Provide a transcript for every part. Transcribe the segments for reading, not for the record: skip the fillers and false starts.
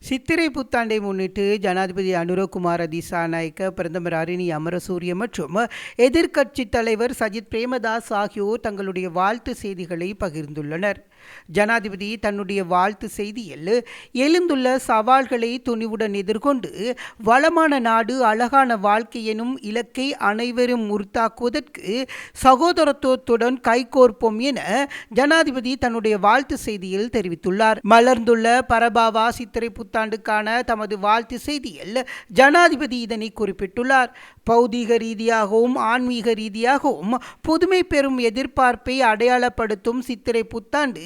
சித்திரை புத்தாண்டை முன்னிட்டு ஜனாதிபதி அனுரகுமார திசாநாயக்க, பிரதமர் அரினி அமரசூரிய மற்றும் எதிர்க்கட்சித் தலைவர் சஜித் பிரேமதாஸ் ஆகியோர் தங்களுடைய வாழ்த்து செய்திகளை பகிர்ந்துள்ளனர். ஜனாதிபதி தன்னுடைய வாழ்த்து செய்தியில் எழுந்துள்ள சவால்களை துணிவுடன் எதிர்கொண்டு வளமான நாடு, அழகான வாழ்க்கை எனும் இலக்கை அனைவரும் உறுத்தாக்குவதற்கு சகோதரத்துவத்துடன் கைகோர்ப்போம் என ஜனாதிபதி தன்னுடைய வாழ்த்து செய்தியில் தெரிவித்துள்ளார். மலர்ந்துள்ள பரபாவா சித்திரை புத்தாண்டுக்கான தமது வாழ்த்து செய்தியில் ஜனாதிபதி இதனை குறிப்பிட்டுள்ளார். பௌதீக ரீதியாகவும் ஆன்மீக ரீதியாகவும் புதுமை பெறும் எதிர்பார்ப்பை அடையாளப்படுத்தும் சித்திரை புத்தாண்டு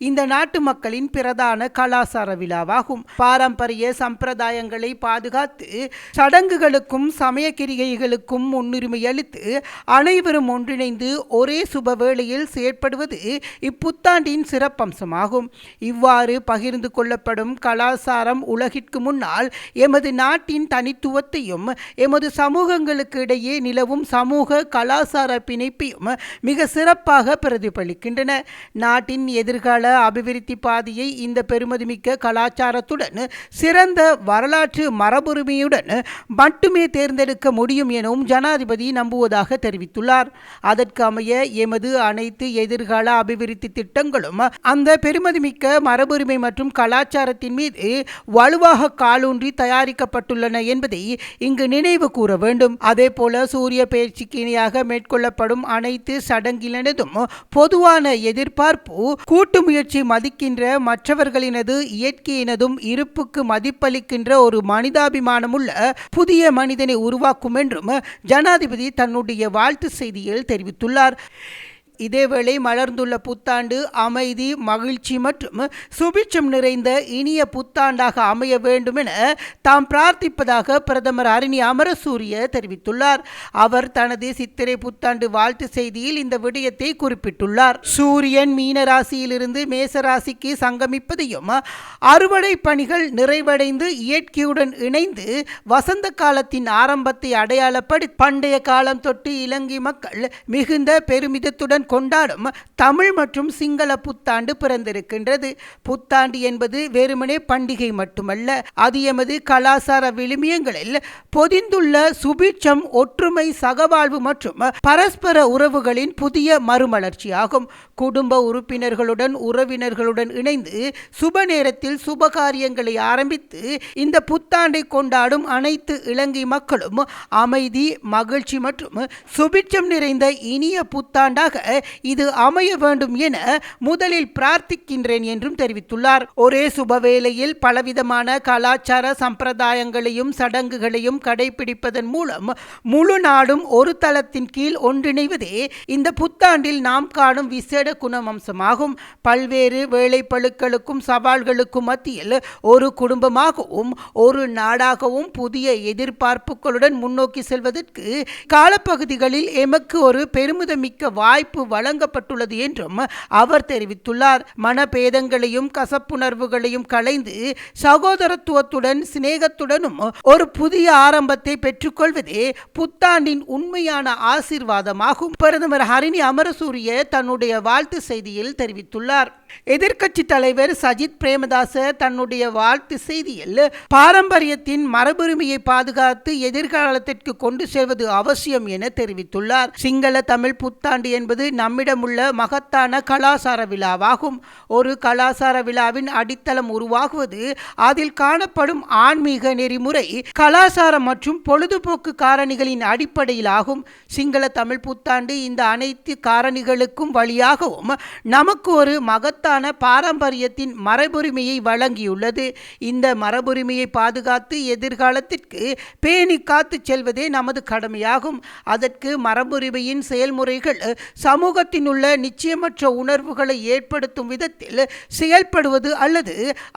இந்த நாட்டு மக்களின் பிரதான கலாசார விழாவாகும். பாரம்பரிய சம்பிரதாயங்களை பாதுகாத்து சடங்குகளுக்கும் சமய கிரிகைகளுக்கும் முன்னுரிமை அளித்து அனைவரும் ஒன்றிணைந்து ஒரே சுப வேளையில் செயற்படுவது இப்புத்தாண்டின் சிறப்பம்சமாகும். இவ்வாறு பகிர்ந்து கொள்ளப்படும் கலாசாரம் உலகிற்கு முன்னால் எமது நாட்டின் தனித்துவத்தையும் எமது சமூகங்களுக்கு இடையே நிலவும் சமூக கலாசார பிணைப்பையும் மிக சிறப்பாக பிரதிபலிக்கின்றன. நாட்டின் எதிர்கால அபிவிருத்தி பாதையை இந்த பெருமதிமிக்க கலாச்சாரத்துடன் சிறந்த வரலாற்று மரபுரிமையுடன் மட்டுமே தேர்ந்தெடுக்க முடியும் எனவும் ஜனாதிபதி நம்புவதாக தெரிவித்துள்ளார். அதற்கு அமைய எமது அனைத்து எதிர்கால அபிவிருத்தி திட்டங்களும் அந்த பெருமதிமிக்க மரபுரிமை மற்றும் கலாச்சாரத்தின் மீது வலுவாக காலூன்றி தயாரிக்கப்பட்டுள்ளன என்பதை இங்கு நினைவு கூற வேண்டும். அதே போல சூரிய பெயர்ச்சிக்கு இணையாக மேற்கொள்ளப்படும் அனைத்து சடங்கினதும் பொதுவான எதிர்பார்ப்பு கூட்டு முயற்சி மதிக்கின்ற, மற்றவர்களினது இயற்கையினதும் இருப்புக்கு மதிப்பளிக்கின்ற ஒரு மனிதாபிமானமுள்ள புதிய மனிதனை உருவாக்கும் என்றும் ஜனாதிபதி தன்னுடைய வாழ்த்து செய்தியில் தெரிவித்துள்ளார். இதேவேளை மலர்ந்துள்ள புத்தாண்டு அமைதி, மகிழ்ச்சி மற்றும் சுபிட்சம் நிறைந்த இனிய புத்தாண்டாக அமைய வேண்டும் என தாம் பிரார்த்திப்பதாக பிரதமர் அரினி அமரசூரிய தெரிவித்துள்ளார். அவர் தனது சித்திரை புத்தாண்டு வாழ்த்து செய்தியில் இந்த விடயத்தை குறிப்பிட்டுள்ளார். சூரியன் மீன ராசியிலிருந்து மேச ராசிக்கு சங்கமிப்பதையும் அறுவடை பணிகள் நிறைவடைந்து இயற்கையுடன் இணைந்து வசந்த காலத்தின் ஆரம்பத்தை அடையாளப்படுத்தி பண்டைய காலம் தொட்டு இலங்கை மக்கள் மிகுந்த பெருமிதத்துடன் கொண்டாடும் தமிழ் மற்றும் சிங்கள புத்தாண்டு பிறந்திருக்கின்றது. புத்தாண்டு என்பது வெறுமனே பண்டிகை மட்டுமல்ல, அது எமது கலாசார விழுமியங்களில் பொதிந்துள்ள சுபீட்சம், ஒற்றுமை, சகவாழ்வு மற்றும் பரஸ்பர உறவுகளின் புதிய மறுமலர்ச்சியாகும். குடும்ப உறுப்பினர்களுடன் உறவினர்களுடன் இணைந்து சுப நேரத்தில் சுபகாரியங்களை ஆரம்பித்து இந்த புத்தாண்டை கொண்டாடும் அனைத்து இலங்கை மக்களும் அமைதி, மகிழ்ச்சி மற்றும் சுபீட்சம் நிறைந்த இனிய புத்தாண்டாக இது அமைய வேண்டும் என முதலில் பிரார்த்திக்கின்றேன் என்றும் தெரிவித்துள்ளார். ஒரே சுபவேளையில் பலவிதமான கலாச்சார சம்பிரதாயங்களையும் சடங்குகளையும் கடைபிடிப்பதன் மூலம் முழு நாடும் ஒரு தளத்தின் கீழ் ஒன்றிணைவதே இந்த புத்தாண்டில் நாம் காணும் விசேட குணமம்சமாகும். பல்வேறு வேலைப்பளுக்களுக்கும் சவால்களுக்கும் மத்தியில் ஒரு குடும்பமாகவும் ஒரு நாடாகவும் புதிய எதிர்பார்ப்புகளுடன் முன்னோக்கி செல்வதற்கு காலப்பகுதிகளில் எமக்கு ஒரு பெருமிதமிக்க வாய்ப்பு வழங்கப்பட்டுள்ளது என்றும் அவர் தெரிவித்துள்ளார். மனபேதங்களையும் கசப்புணர்வுகளையும் களைந்து சகோதரத்துவத்துடன் சிநேகத்துடனும் ஒரு புதிய ஆரம்பத்தை பெற்றுக்கொள்வதே புத்தாண்டின் உண்மையான ஆசீர்வாதமாகும். பிரதமர் அரினி அமரசூரிய தன்னுடைய வாழ்த்து செய்தியில் தெரிவித்துள்ளார். எதிர்க்கட்சி தலைவர் சஜித் பிரேமதாச தன்னுடைய வாழ்த்து செய்தியில் பாரம்பரியத்தின் மரபுரிமையை பாதுகாத்து எதிர்காலத்திற்கு கொண்டு செல்வது அவசியம் என தெரிவித்துள்ளார். சிங்கள தமிழ் புத்தாண்டு என்பது நம்மிடமுள்ள மகத்தான கலாசார விழாவாகும். ஒரு கலாசார விழாவின் அடித்தளம் உருவாகுவது அதில் காணப்படும் ஆன்மீக நெறிமுறை, கலாசாரம் மற்றும் பொழுதுபோக்கு காரணிகளின் அடிப்படையில் ஆகும். சிங்கள தமிழ் புத்தாண்டு இந்த அனைத்து காரணிகளுக்கும் வழியாகவும் நமக்கு ஒரு மகத்தான பாரம்பரியத்தின் மரபுரிமையை வழங்கியுள்ளது. இந்த மரபுரிமையை பாதுகாத்து எதிர்காலத்திற்கு பேணி காத்து செல்வதே நமது கடமையாகும். அதற்கு மரபுரிமையின் செயல்முறைகள் சமூகத்தின் உள்ள நிச்சயமற்ற உணர்வுகளை ஏற்படுத்தும் விதத்தில் செயல்படுவது அல்லது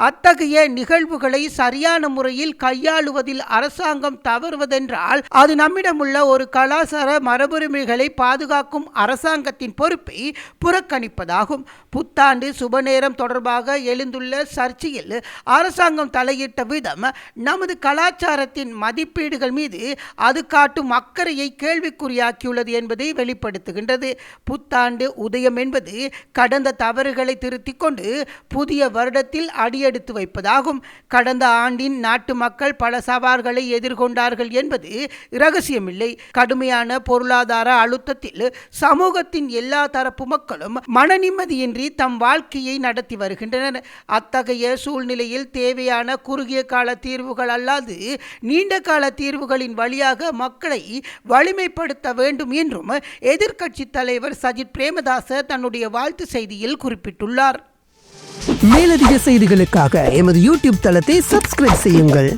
அத்தகைய நிகழ்வுகளை சரியான முறையில் கையாளுவதில் அரசாங்கம் தவறுவதென்றால் அது நம்மிடமுள்ள ஒரு கலாசார மரபுரிமைகளை பாதுகாக்கும் அரசாங்கத்தின் பொறுப்பை புறக்கணிப்பதாகும். புத்தாண்டு சுபநேரம் தொடர்பாக எழுந்துள்ள சர்ச்சையில் அரசாங்கம் தலையிட்ட விதம் நமது கலாச்சாரத்தின் மதிப்பீடுகள் மீது அது காட்டும் அக்கறையை கேள்விக்குறியாக்கியுள்ளது என்பதை வெளிப்படுத்துகின்றது. புத்தாண்டு உதயம் என்பது கடந்த தவறுகளை திருத்திக் கொண்டு புதிய வருடத்தில் அடியெடுத்து வைப்பதாகும். கடந்த ஆண்டின் நாட்டு மக்கள் பல சவால்களை எதிர்கொண்டார்கள் என்பது இரகசியமில்லை. கடுமையான பொருளாதார அழுத்தத்தில் சமூகத்தின் எல்லா தரப்பு மக்களும் மன நிம்மதியின்றி தம் வாழ்க்கையை நடத்தி வருகின்றனர். அத்தகைய சூழ்நிலையில் தேவையான குறுகிய கால தீர்வுகள் அல்லாது நீண்ட கால தீர்வுகளின் வழியாக மக்களை வலிமைப்படுத்த வேண்டும் என்றும் எதிர்க்கட்சி தலைவர் சஜித் பிரேமதாச தன்னுடைய வாழ்த்து செய்தியில் குறிப்பிட்டுள்ளார். மேலதிக செய்திகளுக்காக எமது யூடியூப் தளத்தை சப்ஸ்கிரைப் செய்யுங்கள்.